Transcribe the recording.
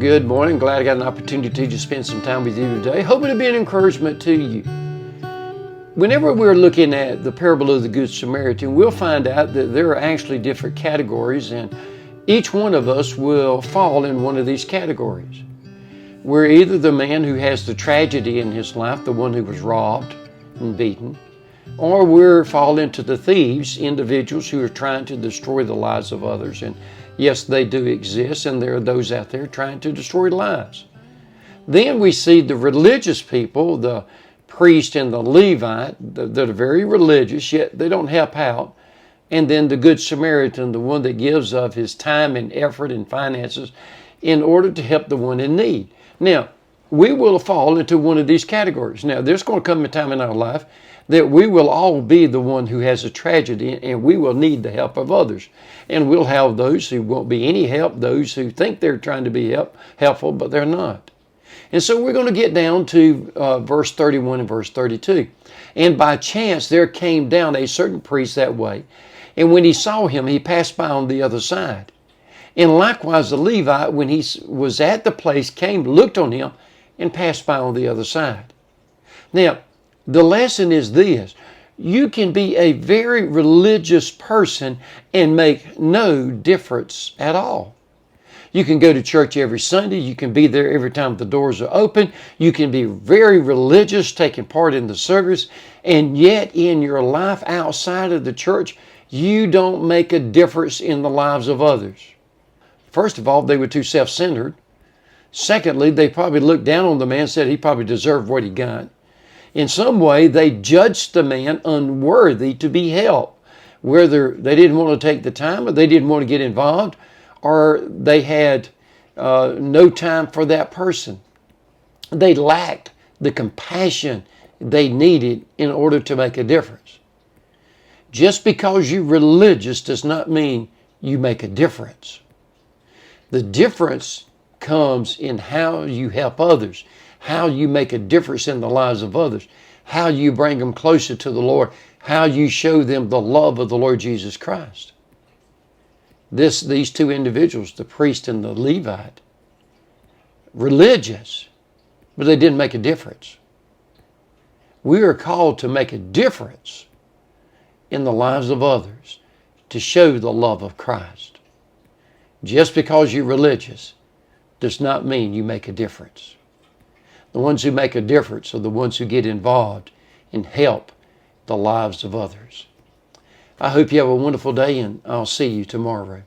Good morning. Glad I got an opportunity to spend some time with you today. Hoping to be an encouragement to you. Whenever we're looking at the parable of the Good Samaritan, we'll find out that there are actually different categories, and each one of us will fall in one of these categories. We're either the man who has the tragedy in his life, the one who was robbed and beaten, or we fall into the thieves, individuals who are trying to destroy the lives of others. And yes, they do exist, and there are those out there trying to destroy lives. Then we see the religious people, the priest and the Levite, that are very religious, yet they don't help out. And then the Good Samaritan, the one that gives of his time and effort and finances in order to help the one in need. Now, we will fall into one of these categories. Now, there's going to come a time in our life that we will all be the one who has a tragedy, and we will need the help of others. And we'll have those who won't be any help, those who think they're trying to be helpful, but they're not. And so we're going to get down to verse 31 and verse 32. And by chance there came down a certain priest that way, and when he saw him, he passed by on the other side. And likewise the Levite, when he was at the place, came, looked on him, and passed by on the other side. Now, the lesson is this: you can be a very religious person and make no difference at all. You can go to church every Sunday. You can be there every time the doors are open. You can be very religious, taking part in the service, and yet in your life outside of the church, you don't make a difference in the lives of others. First of all, they were too self-centered. Secondly, they probably looked down on the man and said he probably deserved what he got. In some way, they judged the man unworthy to be helped, whether they didn't want to take the time or they didn't want to get involved, or they had no time for that person. They lacked the compassion they needed in order to make a difference. Just because you're religious does not mean you make a difference. The difference comes in how you help others, how you make a difference in the lives of others, how you bring them closer to the Lord, how you show them the love of the Lord Jesus Christ. These two individuals, the priest and the Levite, religious, but they didn't make a difference. We are called to make a difference in the lives of others, to show the love of Christ. Just because you're religious does not mean you make a difference. The ones who make a difference are the ones who get involved and help the lives of others. I hope you have a wonderful day, and I'll see you tomorrow.